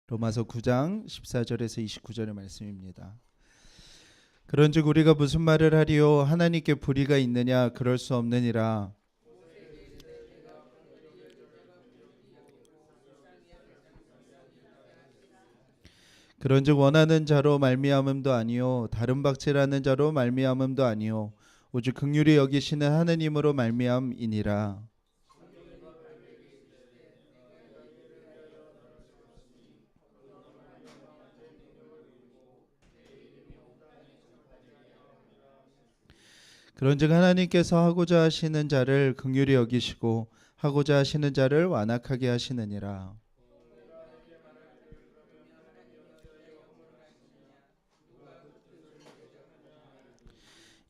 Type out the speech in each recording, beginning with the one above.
로마서 9장 14절에서 29절의 말씀입니다. 그런즉 우리가 무슨 말을 하리요? 하나님께 불의가 있느냐? 그럴 수 없느니라. 그런즉 원하는 자로 말미암음도 아니요 다른 박질하는 자로 말미암음도 아니요 오직 긍휼히 여기시는 하느님으로 말미암이니라. 그런즉 하나님께서 하고자 하시는 자를 긍휼히 여기시고 하고자 하시는 자를 완악하게 하시느니라.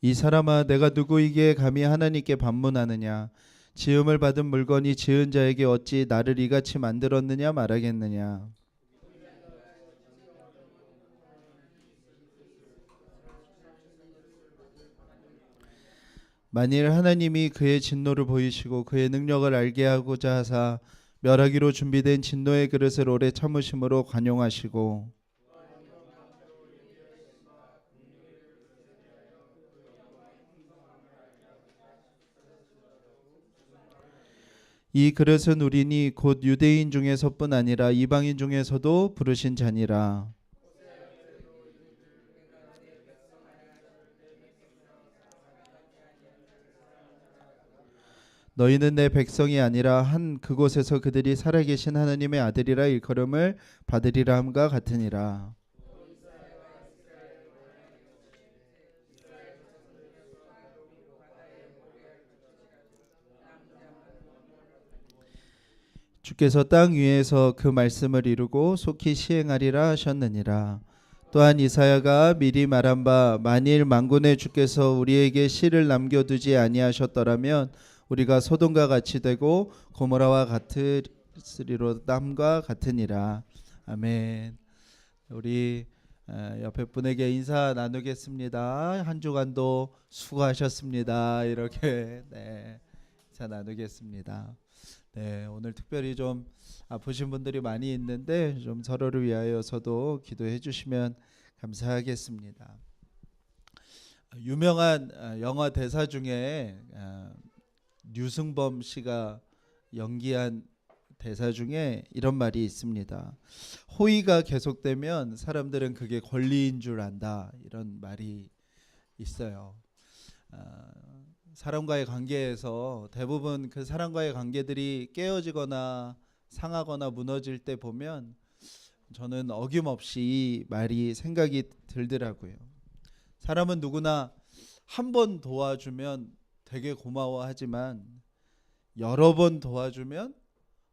이 사람아, 내가 누구이기에 감히 하나님께 반문하느냐? 지음을 받은 물건이 지은 자에게 어찌 나를 이같이 만들었느냐 말하겠느냐? 만일 하나님이 그의 진노를 보이시고 그의 능력을 알게 하고자 하사 멸하기로 준비된 진노의 그릇을 오래 참으심으로 관용하시고 이 그릇은 우리니 곧 유대인 중에서뿐 아니라 이방인 중에서도 부르신 자니라. 너희는 내 백성이 아니라 한 그곳에서 그들이 살아계신 하나님의 아들이라 일컬음을 받으리라 함과 같으니라. 주께서 땅 위에서 그 말씀을 이루고 속히 시행하리라 하셨느니라. 또한 이사야가 미리 말한 바 만일 만군의 주께서 우리에게 씨를 남겨두지 아니하셨더라면 우리가 소돔과 같이 되고 고모라와 같으리로 땀과 같으니라. 아멘. 우리 옆에 분에게 인사 나누겠습니다. 한 주간도 수고하셨습니다. 이렇게 인사 나누겠습니다. 오늘 특별히 좀 아프신 분들이 많이 있는데 좀 서로를 위하여서도 기도해 주시면 감사하겠습니다. 유명한 영화 대사 중에 류승범 씨가 연기한 대사 중에 이런 말이 있습니다. 호의가 계속되면 사람들은 그게 권리인 줄 안다. 이런 말이 있어요. 사람과의 관계에서 대부분 그 사람과의 관계들이 깨어지거나 상하거나 무너질 때 보면 저는 어김없이 이 말이 생각이 들더라고요. 사람은 누구나 한 번 도와주면 되게 고마워하지만 여러 번 도와주면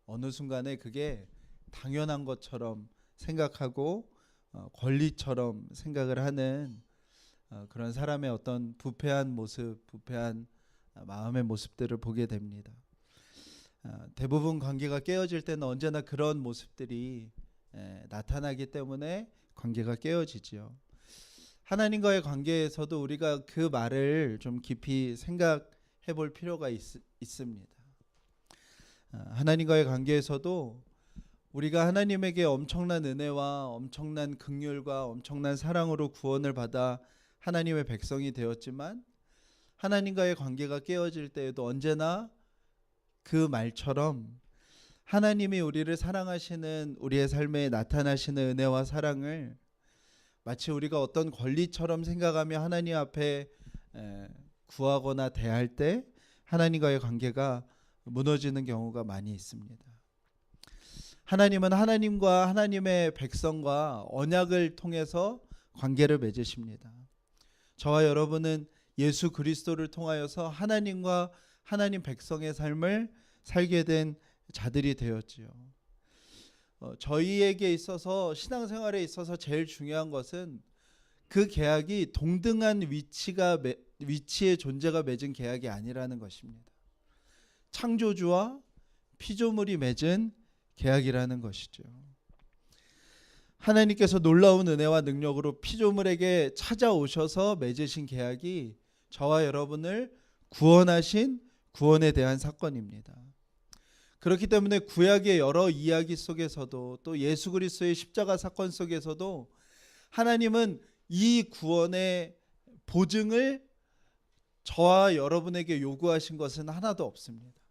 어느 순간에 그게 당연한 것처럼 생각하고 권리처럼 생각을 하는 그런 사람의 어떤 부패한 모습, 부패한 마음의 모습들을 보게 됩니다. 대부분 관계가 깨어질 때는 언제나 그런 모습들이 나타나기 때문에 관계가 깨어지죠. 하나님과의 관계에서도 우리가 그 말을 좀 깊이 생각해 볼 필요가 있습니다. 하나님과의 관계에서도 우리가 하나님에게 엄청난 은혜와 엄청난 긍휼과 엄청난 사랑으로 구원을 받아 하나님의 백성이 되었지만 하나님과의 관계가 깨어질 때에도 언제나 그 말처럼 하나님이 우리를 사랑하시는 우리의 삶에 나타나시는 은혜와 사랑을 마치 우리가 어떤 권리처럼 생각하며 하나님 앞에 구하거나 대할 때 하나님과의 관계가 무너지는 경우가 많이 있습니다. 하나님은 하나님과 하나님의 백성과 언약을 통해서 관계를 맺으십니다. 저와 여러분은 예수 그리스도를 통하여서 하나님과 하나님 백성의 삶을 살게 된 자들이 되었지요. 저희에게 있어서 신앙생활에 있어서 제일 중요한 것은 그 계약이 동등한 위치의 존재가 맺은 계약이 아니라는 것입니다. 창조주와 피조물이 맺은 계약이라는 것이죠. 하나님께서 놀라운 은혜와 능력으로 피조물에게 찾아오셔서 맺으신 계약이 저와 여러분을 구원하신 구원에 대한 사건입니다. 그렇기 때문에 구약의 여러 이야기 속에서도 또 예수 그리스도의 십자가 사건 속에서도 하나님은 이 구원의 보증을 저와 여러분에게 요구하신 것은 하나도 없습니다.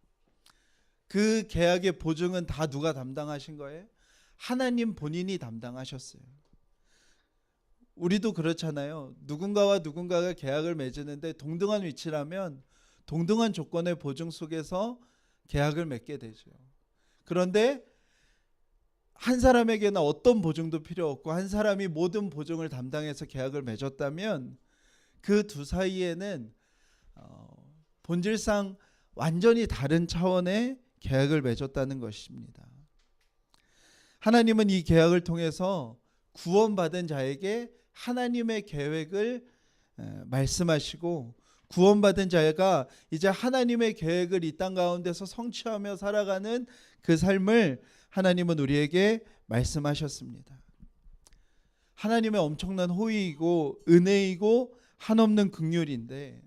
그 계약의 보증은 다 누가 담당하신 거예요? 하나님 본인이 담당하셨어요. 우리도 그렇잖아요. 누군가와 누군가가 계약을 맺는데 동등한 위치라면 동등한 조건의 보증 속에서 계약을 맺게 되죠. 그런데 한 사람에게는 어떤 보증도 필요 없고 한 사람이 모든 보증을 담당해서 계약을 맺었다면 그 두 사이에는 본질상 완전히 다른 차원의 계약을 맺었다는 것입니다. 하나님은 이 계약을 통해서 구원받은 자에게 하나님의 계획을 말씀하시고 구원받은 자가 이제 하나님의 계획을 이 땅 가운데서 성취하며 살아가는 그 삶을 하나님은 우리에게 말씀하셨습니다. 하나님의 엄청난 호의이고 은혜이고 한없는 긍휼인데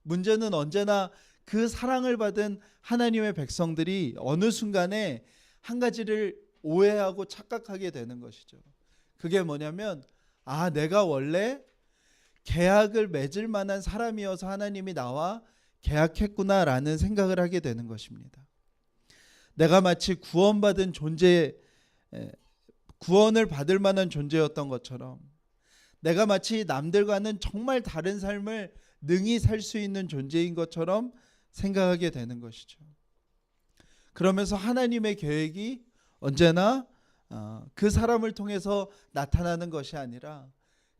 문제는 언제나 그 사랑을 받은 하나님의 백성들이 어느 순간에 한 가지를 오해하고 착각하게 되는 것이죠. 그게 뭐냐면 내가 원래 계약을 맺을 만한 사람이어서 하나님이 나와 계약했구나라는 생각을 하게 되는 것입니다. 내가 마치 구원받은 존재, 구원을 받을 만한 존재였던 것처럼 내가 마치 남들과는 정말 다른 삶을 능히 살 수 있는 존재인 것처럼 생각하게 되는 것이죠. 그러면서 하나님의 계획이 언제나 그 사람을 통해서 나타나는 것이 아니라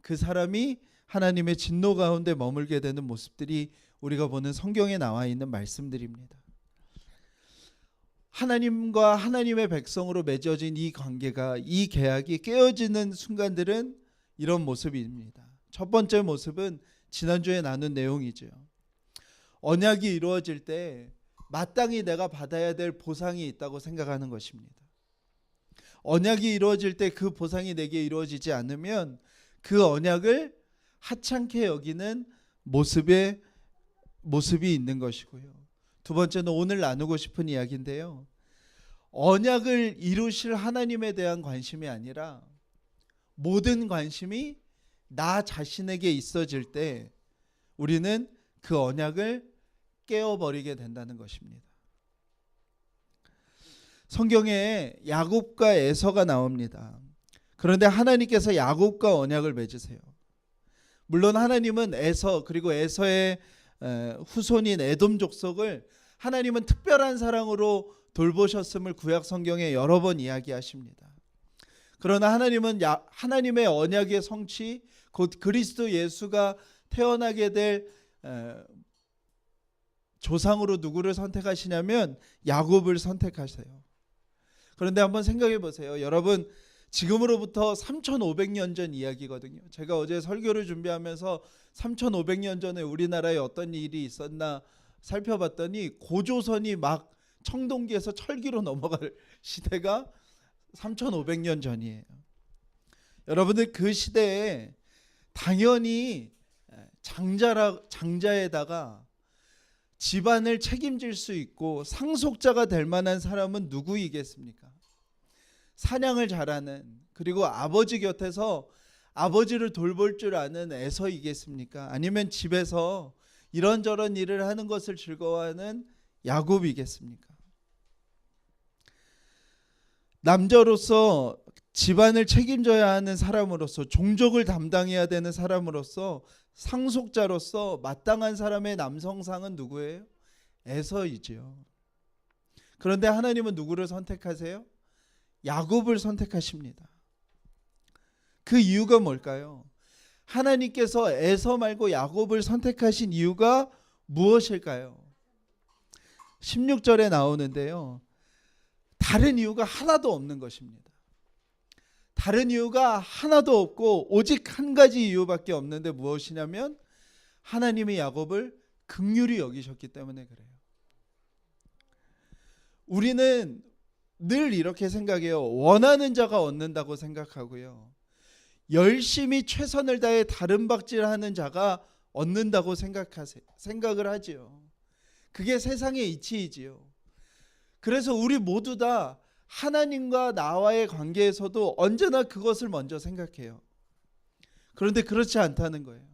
그 사람이 하나님의 진노 가운데 머물게 되는 모습들이 우리가 보는 성경에 나와 있는 말씀들입니다. 하나님과 하나님의 백성으로 맺어진 이 관계가, 이 계약이 깨어지는 순간들은 이런 모습입니다. 첫 번째 모습은 지난주에 나눈 내용이죠. 언약이 이루어질 때 마땅히 내가 받아야 될 보상이 있다고 생각하는 것입니다. 언약이 이루어질 때 그 보상이 내게 이루어지지 않으면 그 언약을 하찮게 여기는 모습이 있는 것이고요. 두 번째는 오늘 나누고 싶은 이야기인데요. 언약을 이루실 하나님에 대한 관심이 아니라 모든 관심이 나 자신에게 있어질 때 우리는 그 언약을 깨어버리게 된다는 것입니다. 성경에 야곱과 에서가 나옵니다. 그런데 하나님께서 야곱과 언약을 맺으세요. 물론 하나님은 에서 그리고 에서의 후손인 에돔 족속을 하나님은 특별한 사랑으로 돌보셨음을 구약 성경에 여러 번 이야기하십니다. 그러나 하나님은 하나님의 언약의 성취 곧 그리스도 예수가 태어나게 될 조상으로 누구를 선택하시냐면 야곱을 선택하세요. 그런데 한번 생각해 보세요. 여러분 지금으로부터 3,500년 전 이야기거든요. 제가 어제 설교를 준비하면서 3,500년 전에 우리나라에 어떤 일이 있었나 살펴봤더니 고조선이 막 청동기에서 철기로 넘어갈 시대가 3,500년 전이에요. 여러분들 그 시대에 당연히 장자에다가 집안을 책임질 수 있고 상속자가 될 만한 사람은 누구이겠습니까? 사냥을 잘하는 그리고 아버지 곁에서 아버지를 돌볼 줄 아는 에서이겠습니까? 아니면 집에서 이런저런 일을 하는 것을 즐거워하는 야곱이겠습니까? 남자로서 집안을 책임져야 하는 사람으로서 종족을 담당해야 되는 사람으로서 상속자로서 마땅한 사람의 남성상은 누구예요? 에서이지요. 그런데 하나님은 누구를 선택하세요? 야곱을 선택하십니다. 그 이유가 뭘까요? 하나님께서 에서 말고 야곱을 선택하신 이유가 무엇일까요? 16절에 나오는데요. 다른 이유가 하나도 없는 것입니다. 다른 이유가 하나도 없고 오직 한 가지 이유밖에 없는데 무엇이냐면 하나님이 야곱을 긍휼히 여기셨기 때문에 그래요. 우리는 늘 이렇게 생각해요. 원하는 자가 얻는다고 생각하고요. 열심히 최선을 다해 다른 박질하는 자가 얻는다고 생각을 하지요. 그게 세상의 이치이지요. 그래서 우리 모두 다 하나님과 나와의 관계에서도 언제나 그것을 먼저 생각해요. 그런데 그렇지 않다는 거예요.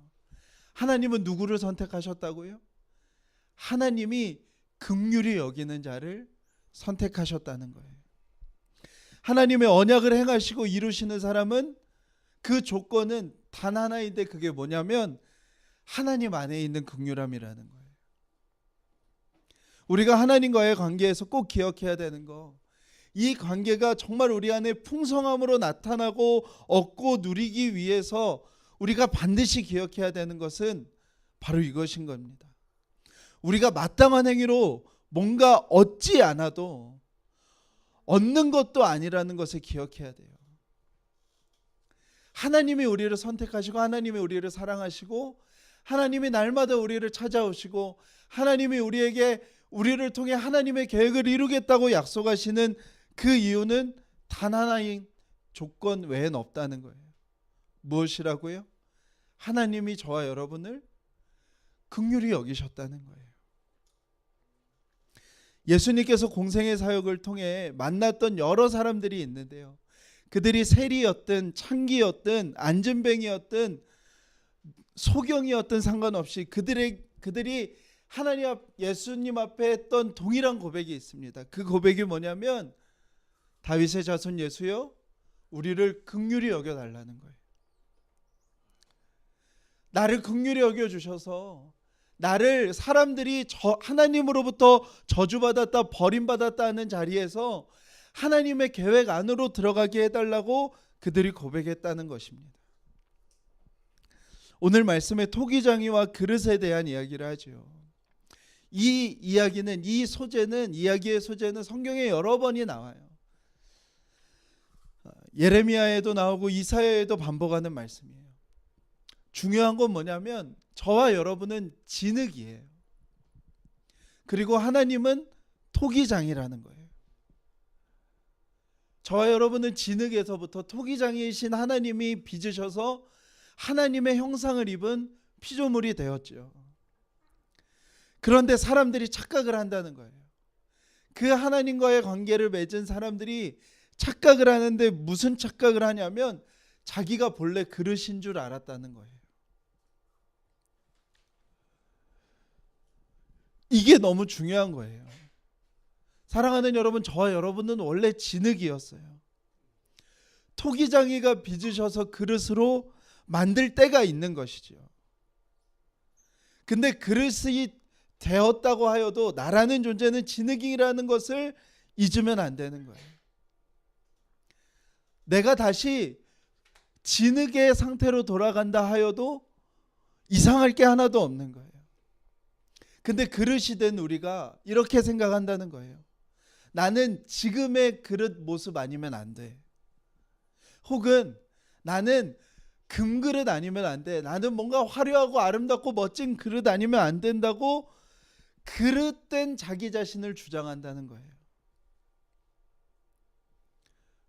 하나님은 누구를 선택하셨다고요? 하나님이 긍휼히 여기는 자를 선택하셨다는 거예요. 하나님의 언약을 행하시고 이루시는 사람은 그 조건은 단 하나인데 그게 뭐냐면 하나님 안에 있는 긍휼함이라는 거예요. 우리가 하나님과의 관계에서 꼭 기억해야 되는 거, 이 관계가 정말 우리 안에 풍성함으로 나타나고 얻고 누리기 위해서 우리가 반드시 기억해야 되는 것은 바로 이것인 겁니다. 우리가 마땅한 행위로 뭔가 얻지 않아도 얻는 것도 아니라는 것을 기억해야 돼요. 하나님이 우리를 선택하시고 하나님이 우리를 사랑하시고 하나님이 날마다 우리를 찾아오시고 하나님이 우리를 통해 하나님의 계획을 이루겠다고 약속하시는 그 이유는 단 하나인 조건 외엔 없다는 거예요. 무엇이라고요? 하나님이 저와 여러분을 긍휼히 여기셨다는 거예요. 예수님께서 공생의 사역을 통해 만났던 여러 사람들이 있는데요. 그들이 세리였든 창기였든 안진뱅이였든 소경이었든 상관없이 그들이 하나님 예수님 앞에 했던 동일한 고백이 있습니다. 그 고백이 뭐냐면 다윗의 자손 예수여 우리를 긍휼히 여겨달라는 거예요. 나를 긍휼히 여겨주셔서 나를 사람들이 하나님으로부터 저주받았다 버림받았다 하는 자리에서 하나님의 계획 안으로 들어가게 해달라고 그들이 고백했다는 것입니다. 오늘 말씀의 토기장이와 그릇에 대한 이야기를 하죠. 이 이야기는 이야기의 소재는 성경에 여러 번이 나와요. 예레미야에도 나오고 이사야에도 반복하는 말씀이에요. 중요한 건 뭐냐면 저와 여러분은 진흙이에요. 그리고 하나님은 토기장이라는 거예요. 저와 여러분은 진흙에서부터 토기장이신 하나님이 빚으셔서 하나님의 형상을 입은 피조물이 되었죠. 그런데 사람들이 착각을 한다는 거예요. 그 하나님과의 관계를 맺은 사람들이 착각을 하는데 무슨 착각을 하냐면 자기가 본래 그릇인 줄 알았다는 거예요. 이게 너무 중요한 거예요. 사랑하는 여러분, 저와 여러분은 원래 진흙이었어요. 토기장이가 빚으셔서 그릇으로 만들 때가 있는 것이죠. 근데 그릇이 되었다고 하여도 나라는 존재는 진흙이라는 것을 잊으면 안 되는 거예요. 내가 다시 진흙의 상태로 돌아간다 하여도 이상할 게 하나도 없는 거예요. 근데 그릇이 된 우리가 이렇게 생각한다는 거예요. 나는 지금의 그릇 모습 아니면 안 돼. 혹은 나는 금그릇 아니면 안 돼. 나는 뭔가 화려하고 아름답고 멋진 그릇 아니면 안 된다고 그릇된 자기 자신을 주장한다는 거예요.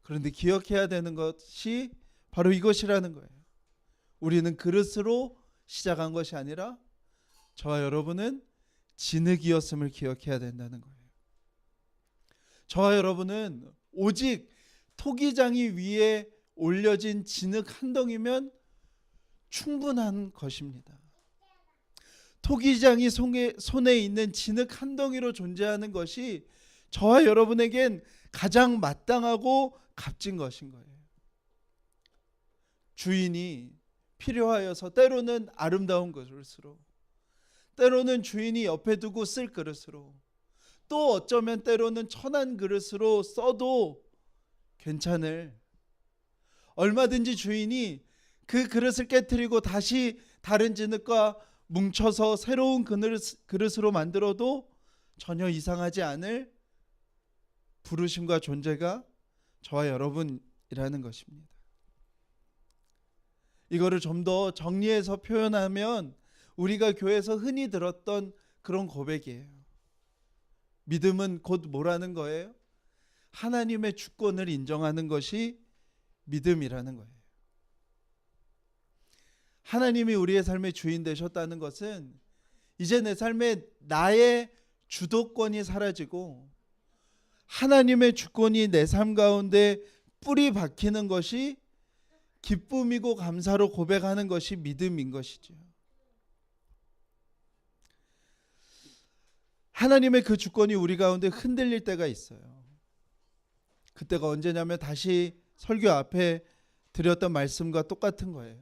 그런데 기억해야 되는 것이 바로 이것이라는 거예요. 우리는 그릇으로 시작한 것이 아니라 저와 여러분은 진흙이었음을 기억해야 된다는 거예요. 저와 여러분은 오직 토기장이 위에 올려진 진흙 한 덩이면 충분한 것입니다. 토기장이 손에 있는 진흙 한 덩이로 존재하는 것이 저와 여러분에겐 가장 마땅하고 값진 것인 거예요. 주인이 필요하여서 때로는 아름다운 그릇으로, 때로는 주인이 옆에 두고 쓸 그릇으로, 또 어쩌면 때로는 천한 그릇으로 써도 괜찮을, 얼마든지 주인이 그 그릇을 깨트리고 다시 다른 진흙과 뭉쳐서 새로운 그릇으로 만들어도 전혀 이상하지 않을 부르심과 존재가 저와 여러분이라는 것입니다. 이거를 좀 더 정리해서 표현하면 우리가 교회에서 흔히 들었던 그런 고백이에요. 믿음은 곧 뭐라는 거예요? 하나님의 주권을 인정하는 것이 믿음이라는 거예요. 하나님이 우리의 삶의 주인 되셨다는 것은 이제 내 삶에 나의 주도권이 사라지고 하나님의 주권이 내 삶 가운데 뿌리 박히는 것이 기쁨이고 감사로 고백하는 것이 믿음인 것이죠. 하나님의 그 주권이 우리 가운데 흔들릴 때가 있어요. 그때가 언제냐면 다시 설교 앞에 드렸던 말씀과 똑같은 거예요.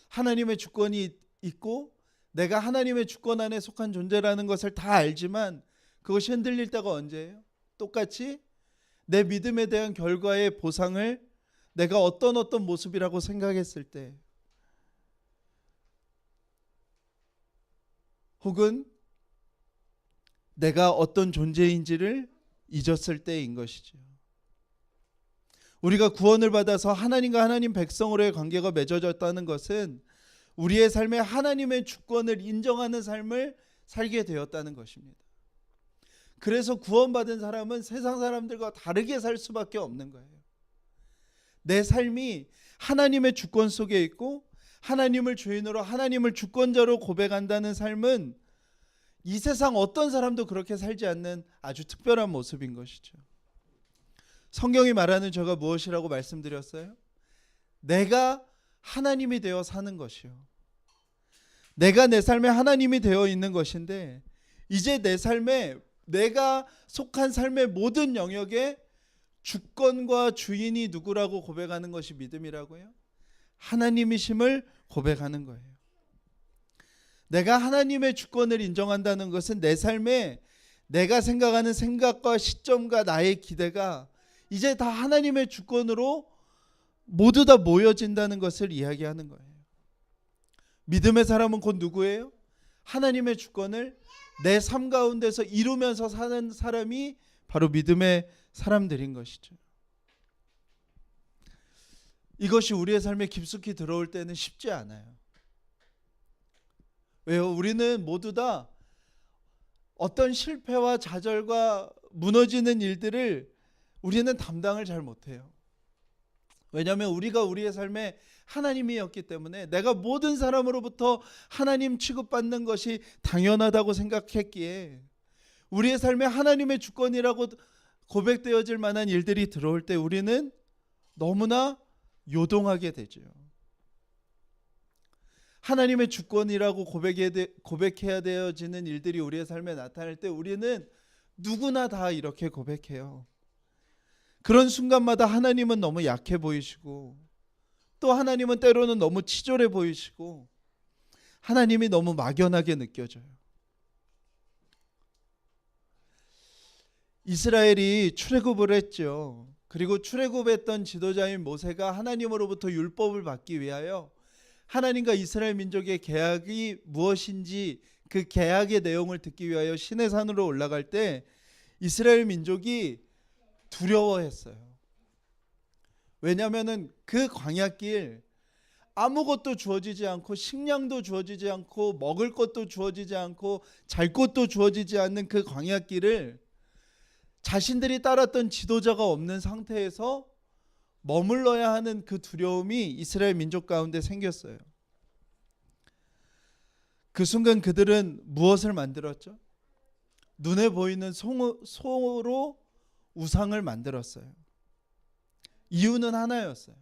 하나님의 주권이 있고 내가 하나님의 주권 안에 속한 존재라는 것을 다 알지만 그것이 흔들릴 때가 언제예요? 똑같이 내 믿음에 대한 결과의 보상을 내가 어떤 모습이라고 생각했을 때, 혹은 내가 어떤 존재인지를 잊었을 때인 것이죠. 우리가 구원을 받아서 하나님과 하나님 백성으로의 관계가 맺어졌다는 것은 우리의 삶에 하나님의 주권을 인정하는 삶을 살게 되었다는 것입니다. 그래서 구원받은 사람은 세상 사람들과 다르게 살 수밖에 없는 거예요. 내 삶이 하나님의 주권 속에 있고 하나님을 주인으로, 하나님을 주권자로 고백한다는 삶은 이 세상 어떤 사람도 그렇게 살지 않는 아주 특별한 모습인 것이죠. 성경이 말하는 저가 무엇이라고 말씀드렸어요? 내가 하나님이 되어 사는 것이요. 내가 내 삶에 하나님이 되어 있는 것인데, 이제 내 삶에 내가 속한 삶의 모든 영역에 주권과 주인이 누구라고 고백하는 것이 믿음이라고요? 하나님이심을 고백하는 거예요. 내가 하나님의 주권을 인정한다는 것은 내 삶에 내가 생각하는 생각과 시점과 나의 기대가 이제 다 하나님의 주권으로 모두 다 모여진다는 것을 이야기하는 거예요. 믿음의 사람은 곧 누구예요? 하나님의 주권을 내 삶 가운데서 이루면서 사는 사람이 바로 믿음의 사람들인 것이죠. 이것이 우리의 삶에 깊숙이 들어올 때는 쉽지 않아요. 왜요? 우리는 모두 다 어떤 실패와 좌절과 무너지는 일들을 우리는 담당을 잘 못해요. 왜냐하면 우리가 우리의 삶에 하나님이었기 때문에 내가 모든 사람으로부터 하나님 취급받는 것이 당연하다고 생각했기에 우리의 삶에 하나님의 주권이라고 고백되어질 만한 일들이 들어올 때 우리는 너무나 요동하게 되죠. 하나님의 주권이라고 고백해야 되어지는 일들이 우리의 삶에 나타날 때 우리는 누구나 다 이렇게 고백해요. 그런 순간마다 하나님은 너무 약해 보이시고, 또 하나님은 때로는 너무 치졸해 보이시고, 하나님이 너무 막연하게 느껴져요. 이스라엘이 출애굽을 했죠. 그리고 출애굽했던 지도자인 모세가 하나님으로부터 율법을 받기 위하여 하나님과 이스라엘 민족의 계약이 무엇인지 그 계약의 내용을 듣기 위하여 시내 산으로 올라갈 때 이스라엘 민족이 두려워했어요. 왜냐하면 그 광야길 아무것도 주어지지 않고 식량도 주어지지 않고 먹을 것도 주어지지 않고 잘 곳도 주어지지 않는 그 광야길을 자신들이 따랐던 지도자가 없는 상태에서 머물러야 하는 그 두려움이 이스라엘 민족 가운데 생겼어요. 그 순간 그들은 무엇을 만들었죠? 눈에 보이는 소로 우상을 만들었어요. 이유는 하나였어요.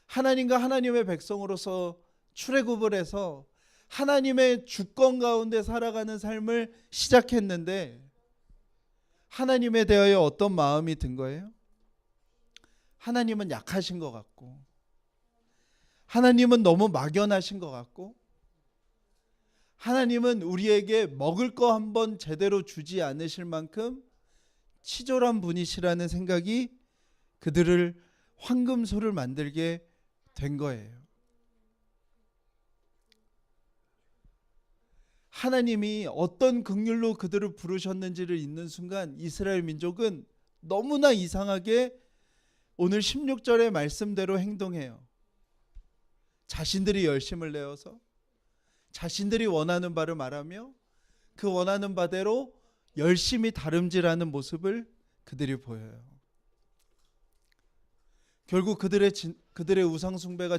하나님과 하나님의 백성으로서 출애굽을 해서 하나님의 주권 가운데 살아가는 삶을 시작했는데 하나님에 대하여 어떤 마음이 든 거예요? 하나님은 약하신 것 같고, 하나님은 너무 막연하신 것 같고, 하나님은 우리에게 먹을 거 한번 제대로 주지 않으실 만큼 치졸한 분이시라는 생각이 그들을 황금소를 만들게 된 거예요. 하나님이 어떤 긍휼로 그들을 부르셨는지를 잊는 순간 이스라엘 민족은 너무나 이상하게 오늘 16절의 말씀대로 행동해요. 자신들이 열심을 내어서 자신들이 원하는 바를 말하며 그 원하는 바대로 열심히 다름질하는 모습을 그들이 보여요. 결국 그들의 우상 숭배가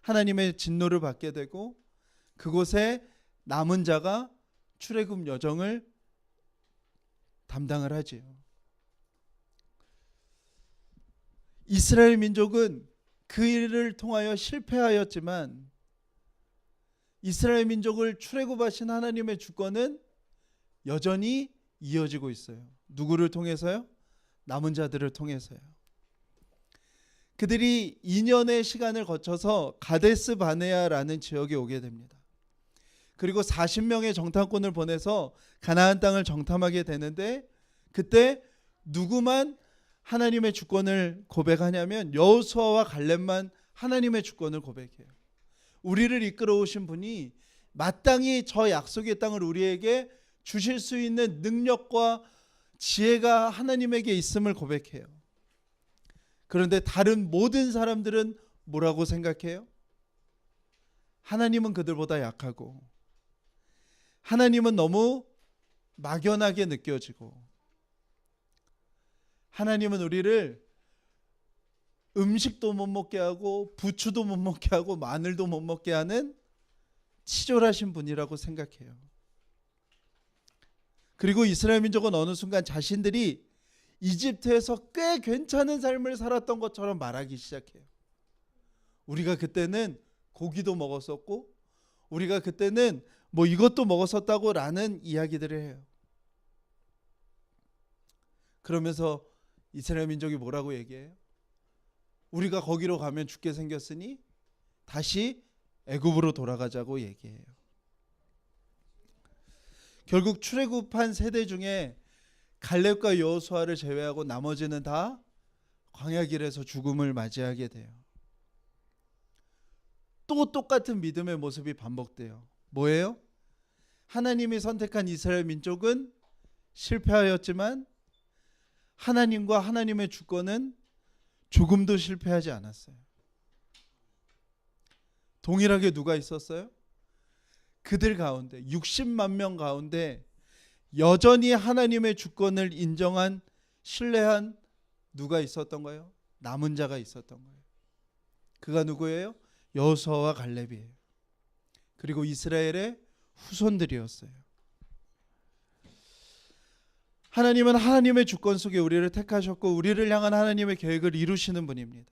하나님의 진노를 받게 되고 그곳에 남은 자가 출애굽 여정을 담당을 하지요. 이스라엘 민족은 그 일을 통하여 실패하였지만 이스라엘 민족을 출애굽하신 하나님의 주권은 여전히 이어지고 있어요. 누구를 통해서요? 남은 자들을 통해서요. 그들이 2년의 시간을 거쳐서 가데스 바네아라는 지역에 오게 됩니다. 그리고 40명의 정탐꾼을 보내서 가나안 땅을 정탐하게 되는데 그때 누구만 하나님의 주권을 고백하냐면 여호수아와 갈렙만 하나님의 주권을 고백해요. 우리를 이끌어 오신 분이 마땅히 저 약속의 땅을 우리에게 주실 수 있는 능력과 지혜가 하나님에게 있음을 고백해요. 그런데 다른 모든 사람들은 뭐라고 생각해요? 하나님은 그들보다 약하고 하나님은 너무 막연하게 느껴지고 하나님은 우리를 음식도 못 먹게 하고 부추도 못 먹게 하고 마늘도 못 먹게 하는 치졸하신 분이라고 생각해요. 그리고 이스라엘 민족은 어느 순간 자신들이 이집트에서 꽤 괜찮은 삶을 살았던 것처럼 말하기 시작해요. 우리가 그때는 고기도 먹었었고 우리가 그때는 뭐 이것도 먹었었다고 라는 이야기들을 해요. 그러면서 이스라엘 민족이 뭐라고 얘기해요? 우리가 거기로 가면 죽게 생겼으니 다시 애굽으로 돌아가자고 얘기해요. 결국 출애굽한 세대 중에 갈렙과 여호수아를 제외하고 나머지는 다 광야길에서 죽음을 맞이하게 돼요. 또 똑같은 믿음의 모습이 반복돼요. 뭐예요? 하나님이 선택한 이스라엘 민족은 실패하였지만 하나님과 하나님의 주권은 조금도 실패하지 않았어요. 동일하게 누가 있었어요? 그들 가운데 60만 명 가운데 여전히 하나님의 주권을 인정한 신뢰한 누가 있었던 거예요? 남은 자가 있었던 거예요. 그가 누구예요? 여호수아와 갈렙이에요. 그리고 이스라엘의 후손들이었어요. 하나님은 하나님의 주권 속에 우리를 택하셨고 우리를 향한 하나님의 계획을 이루시는 분입니다.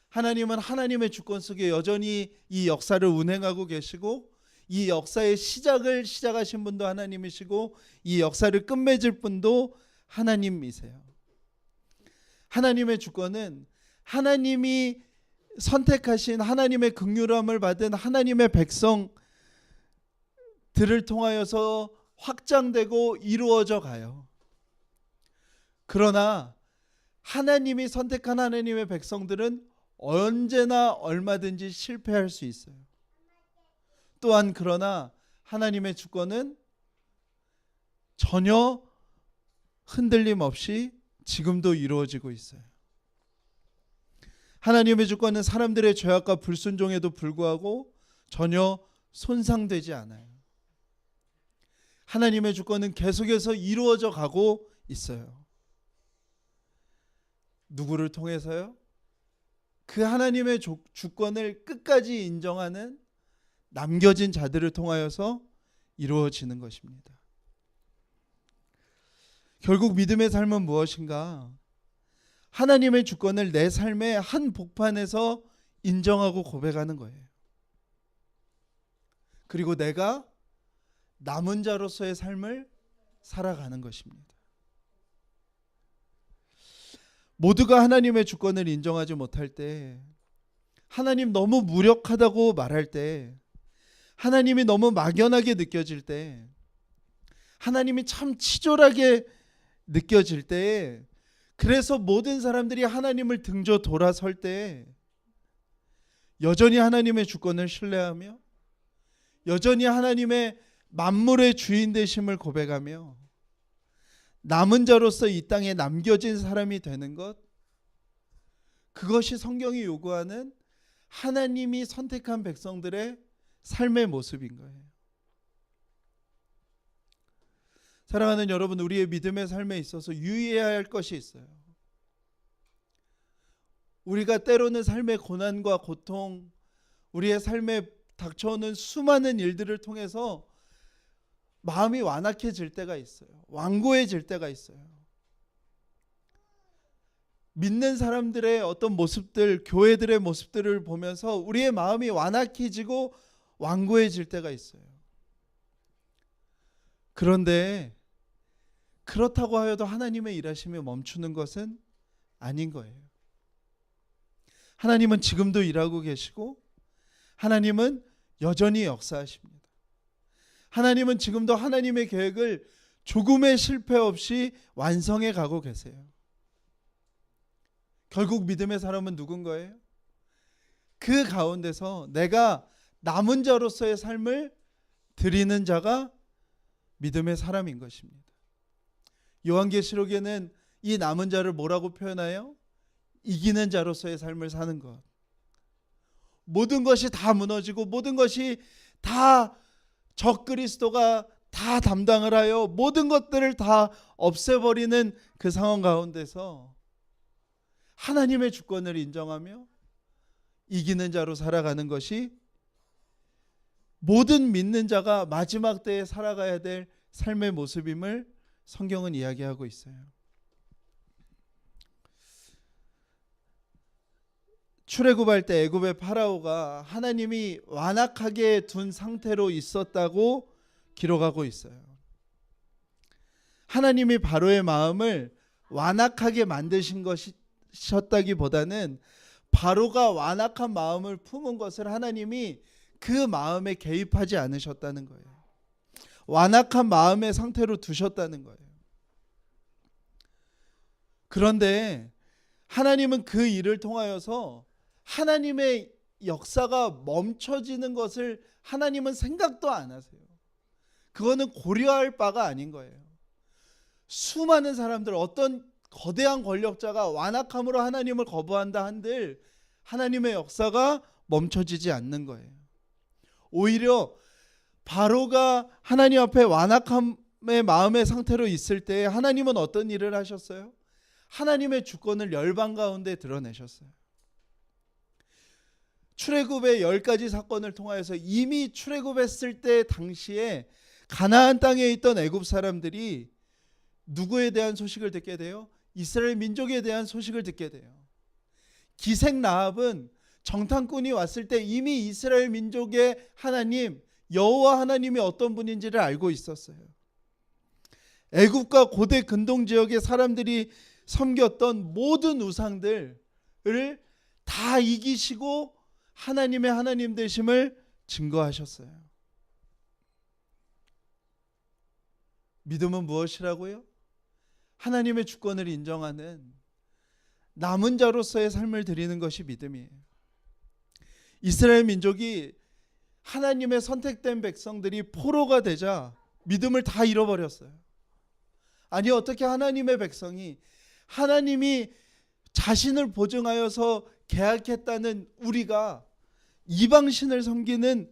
하나님은 하나님의 주권 속에 여전히 이 역사를 운행하고 계시고 이 역사의 시작을 시작하신 분도 하나님이시고 이 역사를 끝맺을 분도 하나님이세요. 하나님의 주권은 하나님이 선택하신 하나님의 긍휼함을 받은 하나님의 백성들을 통하여서 확장되고 이루어져 가요. 그러나 하나님이 선택한 하나님의 백성들은 언제나 얼마든지 실패할 수 있어요. 또한 그러나 하나님의 주권은 전혀 흔들림 없이 지금도 이루어지고 있어요. 하나님의 주권은 사람들의 죄악과 불순종에도 불구하고 전혀 손상되지 않아요. 하나님의 주권은 계속해서 이루어져 가고 있어요. 누구를 통해서요? 그 하나님의 주권을 끝까지 인정하는 남겨진 자들을 통하여서 이루어지는 것입니다. 결국 믿음의 삶은 무엇인가? 하나님의 주권을 내 삶의 한 복판에서 인정하고 고백하는 거예요. 그리고 내가 남은 자로서의 삶을 살아가는 것입니다. 모두가 하나님의 주권을 인정하지 못할 때, 하나님 너무 무력하다고 말할 때, 하나님이 너무 막연하게 느껴질 때, 하나님이 참 치졸하게 느껴질 때, 그래서 모든 사람들이 하나님을 등져 돌아설 때 여전히 하나님의 주권을 신뢰하며 여전히 하나님의 만물의 주인 되심을 고백하며 남은 자로서 이 땅에 남겨진 사람이 되는 것, 그것이 성경이 요구하는 하나님이 선택한 백성들의 삶의 모습인 거예요. 사랑하는 여러분, 우리의 믿음의 삶에 있어서 유의해야 할 것이 있어요. 우리가 때로는 삶의 고난과 고통, 우리의 삶에 닥쳐오는 수많은 일들을 통해서 마음이 완악해질 때가 있어요. 완고해질 때가 있어요. 믿는 사람들의 어떤 모습들, 교회들의 모습들을 보면서 우리의 마음이 완악해지고 완고해질 때가 있어요. 그런데 그렇다고 하여도 하나님의 일하심이 멈추는 것은 아닌 거예요. 하나님은 지금도 일하고 계시고 하나님은 여전히 역사하십니다. 하나님은 지금도 하나님의 계획을 조금의 실패 없이 완성해 가고 계세요. 결국 믿음의 사람은 누군가예요? 그 가운데서 내가 남은 자로서의 삶을 드리는 자가 믿음의 사람인 것입니다. 요한계시록에는 이 남은 자를 뭐라고 표현해요? 이기는 자로서의 삶을 사는 것. 모든 것이 다 무너지고 모든 것이 다 적그리스도가 다 담당을 하여 모든 것들을 다 없애버리는 그 상황 가운데서 하나님의 주권을 인정하며 이기는 자로 살아가는 것이 모든 믿는 자가 마지막 때에 살아가야 될 삶의 모습임을 성경은 이야기하고 있어요. 출애굽할 때 애굽의 파라오가 하나님이 완악하게 둔 상태로 있었다고 기록하고 있어요. 하나님이 바로의 마음을 완악하게 만드신 것이셨다기보다는 바로가 완악한 마음을 품은 것을 하나님이 그 마음에 개입하지 않으셨다는 거예요. 완악한 마음의 상태로 두셨다는 거예요. 그런데 하나님은 그 일을 통하여서 하나님의 역사가 멈춰지는 것을 하나님은 생각도 안 하세요. 그거는 고려할 바가 아닌 거예요. 수많은 사람들, 어떤 거대한 권력자가 완악함으로 하나님을 거부한다 한들 하나님의 역사가 멈춰지지 않는 거예요. 오히려 바로가 하나님 앞에 완악함의 마음의 상태로 있을 때 하나님은 어떤 일을 하셨어요? 하나님의 주권을 열방 가운데 드러내셨어요. 출애굽의 10가지 사건을 통하여서 이미 출애굽했을 때 당시에 가나안 땅에 있던 애굽 사람들이 누구에 대한 소식을 듣게 돼요? 이스라엘 민족에 대한 소식을 듣게 돼요. 기생 라합은 정탐꾼이 왔을 때 이미 이스라엘 민족의 하나님 여호와 하나님이 어떤 분인지를 알고 있었어요. 애굽과 고대 근동 지역의 사람들이 섬겼던 모든 우상들을 다 이기시고 하나님의 하나님 되심을 증거하셨어요. 믿음은 무엇이라고요? 하나님의 주권을 인정하는 남은 자로서의 삶을 드리는 것이 믿음이에요. 이스라엘 민족이 하나님의 선택된 백성들이 포로가 되자 믿음을 다 잃어버렸어요. 아니 어떻게 하나님의 백성이 하나님이 자신을 보증하여서 계약했다는 우리가 이방신을 섬기는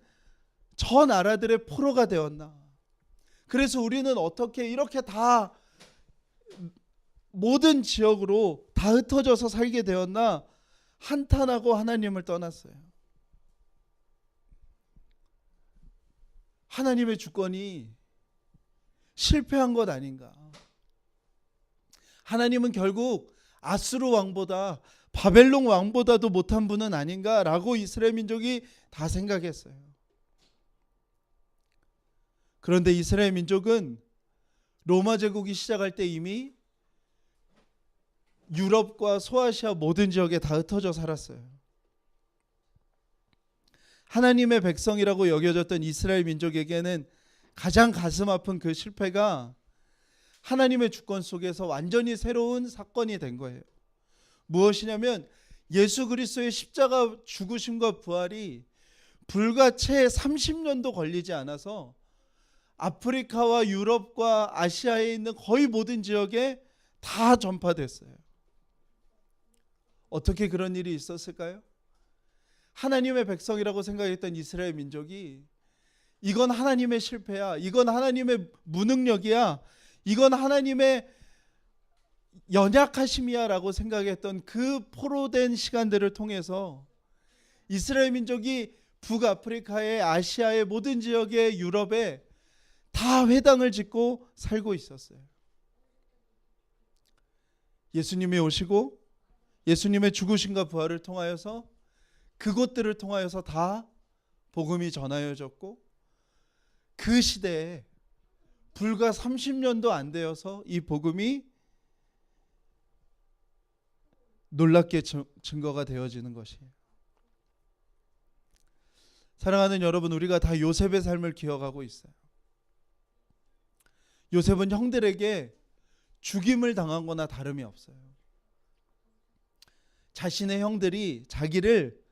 저 나라들의 포로가 되었나? 그래서 우리는 어떻게 이렇게 다 모든 지역으로 다 흩어져서 살게 되었나? 한탄하고 하나님을 떠났어요. 하나님의 주권이 실패한 것 아닌가? 하나님은 결국 아수르 왕보다 바벨론 왕보다도 못한 분은 아닌가라고 이스라엘 민족이 다 생각했어요. 그런데 이스라엘 민족은 로마 제국이 시작할 때 이미 유럽과 소아시아 모든 지역에 다 흩어져 살았어요. 하나님의 백성이라고 여겨졌던 이스라엘 민족에게는 가장 가슴 아픈 그 실패가 하나님의 주권 속에서 완전히 새로운 사건이 된 거예요. 무엇이냐면 예수 그리스도의 십자가 죽으심과 부활이 불과 채 30년도 걸리지 않아서 아프리카와 유럽과 아시아에 있는 거의 모든 지역에 다 전파됐어요. 어떻게 그런 일이 있었을까요? 하나님의 백성이라고 생각했던 이스라엘 민족이 이건 하나님의 실패야, 이건 하나님의 무능력이야, 이건 하나님의 연약하심이야 라고 생각했던 그 포로된 시간들을 통해서 이스라엘 민족이 북아프리카의 아시아의 모든 지역의 유럽에 다 회당을 짓고 살고 있었어요. 예수님이 오시고 예수님의 죽으심과 부활을 통하여서 그곳들을 통하여서 다 복음이 전하여졌고, 그 시대에 불과 30년도 안 되어서 이 복음이 놀랍게 증거가 되어지는 것이에요. 사랑하는 여러분, 우리가 다 요셉의 삶을 기억하고 있어요. 요셉은 형들에게 죽임을 당한 거나 다름이 없어요. 자신의 형들이 자기를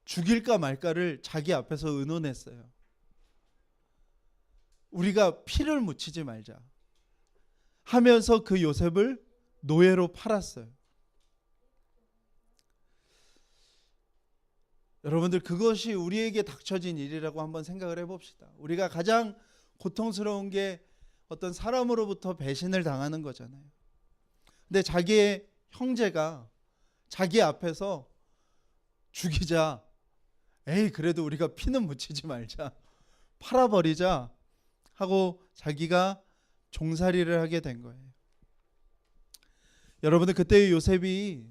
죽일까 말까를 자기 앞에서 의논했어요. 우리가 피를 묻히지 말자 하면서 그 요셉을 노예로 팔았어요. 여러분들, 그것이 우리에게 닥쳐진 일이라고 한번 생각을 해봅시다. 우리가 가장 고통스러운 게 어떤 사람으로부터 배신을 당하는 거잖아요. 근데 자기의 형제가 자기 앞에서 죽이자, 에이 그래도 우리가 피는 묻히지 말자, 팔아버리자 하고 자기가 종살이를 하게 된 거예요. 여러분들, 그때의 요셉이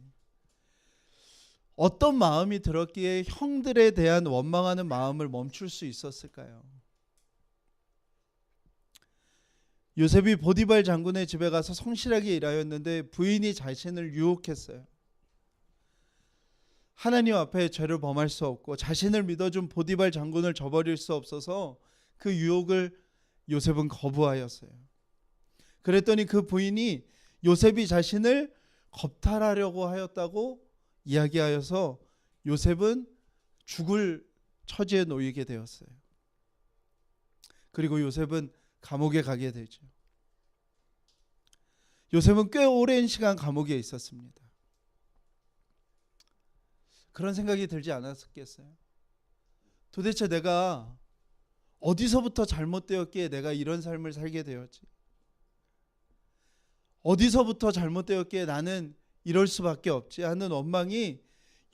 어떤 마음이 들었기에 형들에 대한 원망하는 마음을 멈출 수 있었을까요? 요셉이 보디발 장군의 집에 가서 성실하게 일하였는데 부인이 자신을 유혹했어요. 하나님 앞에 죄를 범할 수 없고 자신을 믿어준 보디발 장군을 저버릴 수 없어서 그 유혹을 요셉은 거부하였어요. 그랬더니 그 부인이 요셉이 자신을 겁탈하려고 하였다고 이야기하여서 요셉은 죽을 처지에 놓이게 되었어요. 그리고 요셉은 감옥에 가게 되죠. 요셉은 꽤 오랜 시간 감옥에 있었습니다. 그런 생각이 들지 않았겠어요? 도대체 내가 어디서부터 잘못되었기에 내가 이런 삶을 살게 되었지? 어디서부터 잘못되었기에 나는 이럴 수밖에 없지 하는 원망이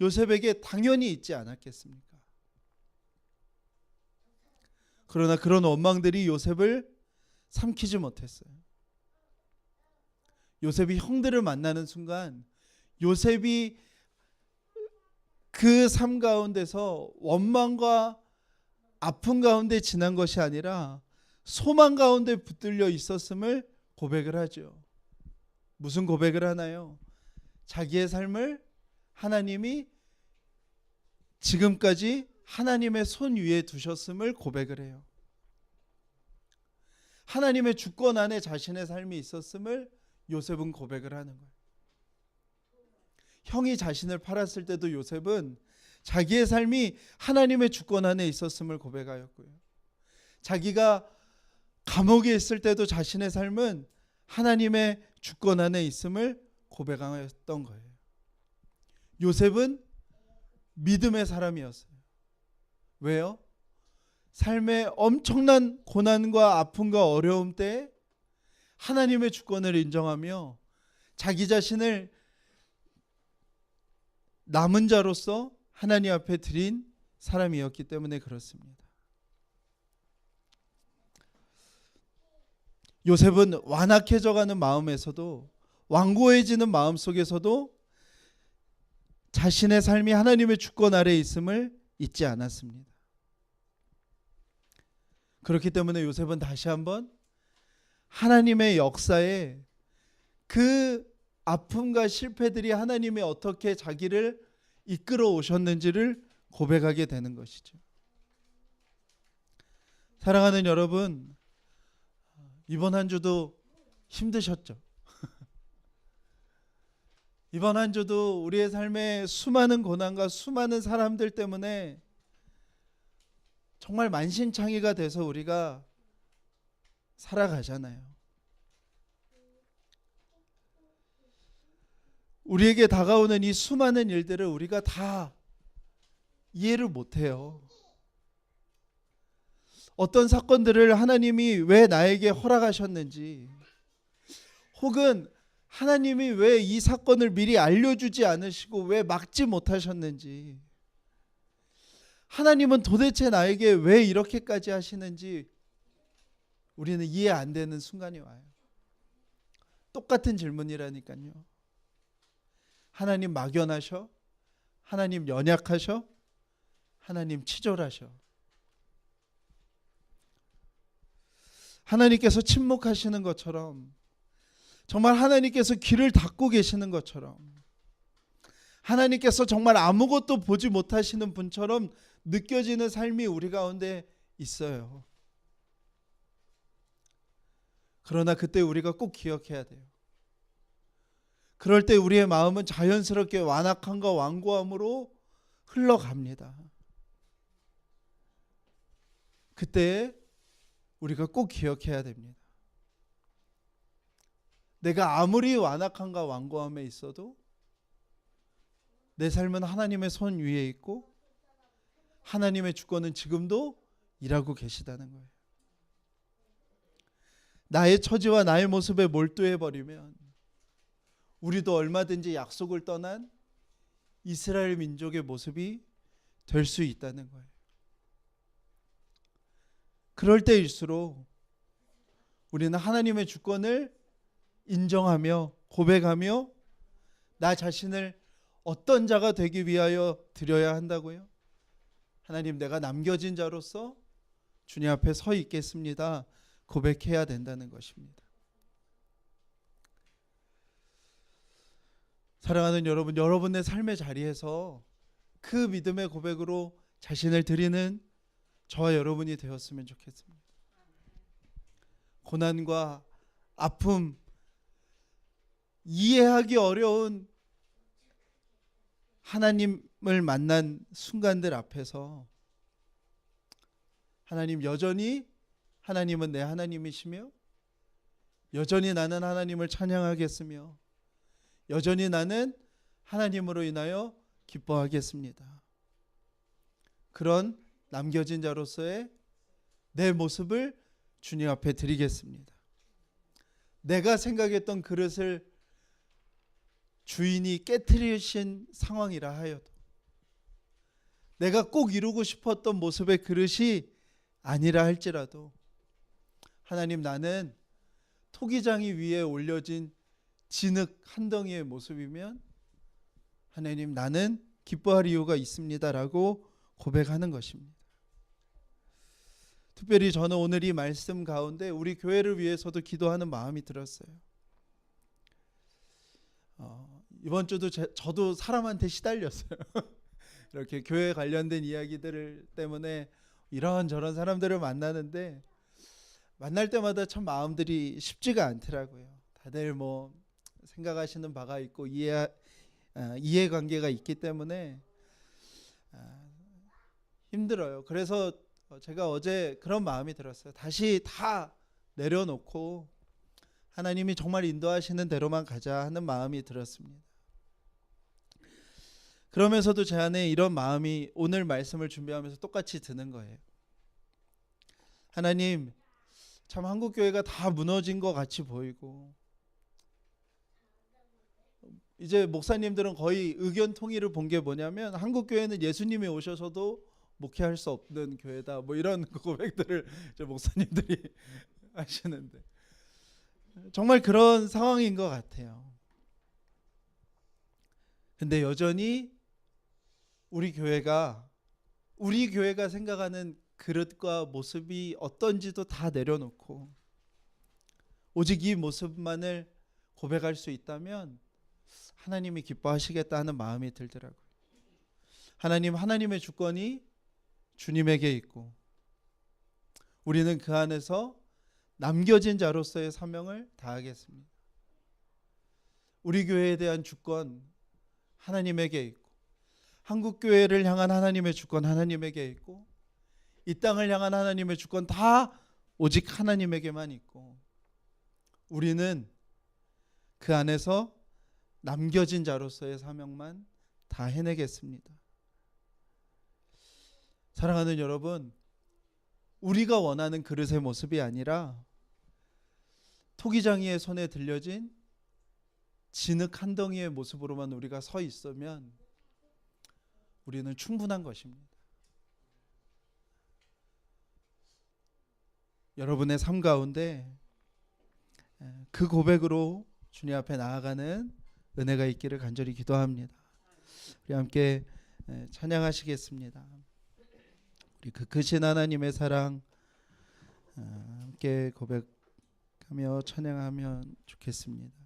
요셉에게 당연히 있지 않았겠습니까? 그러나 그런 원망들이 요셉을 삼키지 못했어요. 요셉이 형들을 만나는 순간 요셉이 그 삶 가운데서 원망과 아픔 가운데 지난 것이 아니라 소망 가운데 붙들려 있었음을 고백을 하죠. 무슨 고백을 하나요? 자기의 삶을 하나님이 지금까지 하나님의 손 위에 두셨음을 고백을 해요. 하나님의 주권 안에 자신의 삶이 있었음을 요셉은 고백을 하는 거예요. 형이 자신을 팔았을 때도 요셉은 자기의 삶이 하나님의 주권 안에 있었음을 고백하였고요. 자기가 감옥에 있을 때도 자신의 삶은 하나님의 주권 안에 있음을 고백하였던 거예요. 요셉은 믿음의 사람이었어요. 왜요? 삶의 엄청난 고난과 아픔과 어려움 때 하나님의 주권을 인정하며 자기 자신을 남은 자로서 하나님 앞에 드린 사람이었기 때문에 그렇습니다. 요셉은 완악해져가는 마음에서도, 완고해지는 마음 속에서도 자신의 삶이 하나님의 주권 아래에 있음을 잊지 않았습니다. 그렇기 때문에 요셉은 다시 한번 하나님의 역사에 그 아픔과 실패들이 하나님이 어떻게 자기를 이끌어 오셨는지를 고백하게 되는 것이죠. 사랑하는 여러분, 이번 한 주도 힘드셨죠? 이번 한 주도 우리의 삶에 수많은 고난과 수많은 사람들 때문에 정말 만신창이가 돼서 우리가 살아가잖아요. 우리에게 다가오는 이 수많은 일들을 우리가 다 이해를 못해요. 어떤 사건들을 하나님이 왜 나에게 허락하셨는지, 혹은 하나님이 왜 이 사건을 미리 알려주지 않으시고 왜 막지 못하셨는지, 하나님은 도대체 나에게 왜 이렇게까지 하시는지 우리는 이해 안 되는 순간이 와요. 똑같은 질문이라니까요. 하나님 막연하셔? 하나님 연약하셔? 하나님 치졸하셔? 하나님께서 침묵하시는 것처럼, 정말 하나님께서 귀를 닫고 계시는 것처럼, 하나님께서 정말 아무것도 보지 못하시는 분처럼 느껴지는 삶이 우리 가운데 있어요. 그러나 그때 우리가 꼭 기억해야 돼요. 그럴 때 우리의 마음은 자연스럽게 완악함과 완고함으로 흘러갑니다. 그때 우리가 꼭 기억해야 됩니다. 내가 아무리 완악함과 완고함에 있어도 내 삶은 하나님의 손 위에 있고 하나님의 주권은 지금도 일하고 계시다는 거예요. 나의 처지와 나의 모습에 몰두해버리면 우리도 얼마든지 약속을 떠난 이스라엘 민족의 모습이 될 수 있다는 거예요. 그럴 때일수록 우리는 하나님의 주권을 인정하며 고백하며 나 자신을 어떤 자가 되기 위하여 드려야 한다고요? 하나님, 내가 남겨진 자로서 주님 앞에 서 있겠습니다. 고백해야 된다는 것입니다. 사랑하는 여러분, 여러분의 삶의 자리에서 그 믿음의 고백으로 자신을 드리는 저와 여러분이 되었으면 좋겠습니다. 고난과 아픔, 이해하기 어려운 하나님을 만난 순간들 앞에서 하나님, 여전히 하나님은 내 하나님이시며 여전히 나는 하나님을 찬양하겠으며 여전히 나는 하나님으로 인하여 기뻐하겠습니다. 그런 남겨진 자로서의 내 모습을 주님 앞에 드리겠습니다. 내가 생각했던 그릇을 주인이 깨트리신 상황이라 하여도, 내가 꼭 이루고 싶었던 모습의 그릇이 아니라 할지라도, 하나님, 나는 토기장이 위에 올려진 진흙 한 덩이의 모습이면 하나님, 나는 기뻐할 이유가 있습니다라고 고백하는 것입니다. 특별히 저는 오늘 이 말씀 가운데 우리 교회를 위해서도 기도하는 마음이 들었어요. 이번 주도 저도 사람한테 시달렸어요. 이렇게 교회 관련된 이야기들 때문에 이런저런 사람들을 만나는데 만날 때마다 참 마음들이 쉽지가 않더라고요. 다들 뭐 생각하시는 바가 있고 이해관계가 있기 때문에 힘들어요. 그래서 제가 어제 그런 마음이 들었어요. 다시 다 내려놓고 하나님이 정말 인도하시는 대로만 가자 하는 마음이 들었습니다. 그러면서도 제 안에 이런 마음이 오늘 말씀을 준비하면서 똑같이 드는 거예요. 하나님, 참 한국교회가 다 무너진 것 같이 보이고 이제 목사님들은 거의 의견 통일을 본 게 뭐냐면 한국교회는 예수님이 오셔서도 목회할 수 없는 교회다, 뭐 이런 고백들을 이제 목사님들이 하시는데 정말 그런 상황인 것 같아요. 근데 여전히 우리 교회가 생각하는 그릇과 모습이 어떤지도 다 내려놓고 오직 이 모습만을 고백할 수 있다면 하나님이 기뻐하시겠다 하는 마음이 들더라고요. 하나님의 주권이 주님에게 있고 우리는 그 안에서 남겨진 자로서의 사명을 다하겠습니다. 우리 교회에 대한 주권 하나님에게 있고 한국교회를 향한 하나님의 주권 하나님에게 있고 이 땅을 향한 하나님의 주권 다 오직 하나님에게만 있고 우리는 그 안에서 남겨진 자로서의 사명만 다 해내겠습니다. 사랑하는 여러분, 우리가 원하는 그릇의 모습이 아니라 토기장이의 손에 들려진 진흙 한 덩이의 모습으로만 우리가 서 있으면 우리는 충분한 것입니다. 여러분의 삶 가운데 그 고백으로 주님 앞에 나아가는 은혜가 있기를 간절히 기도합니다. 우리 함께 찬양하시겠습니다. 우리 그 크신 하나님의 사랑 함께 고백하며 찬양하면 좋겠습니다.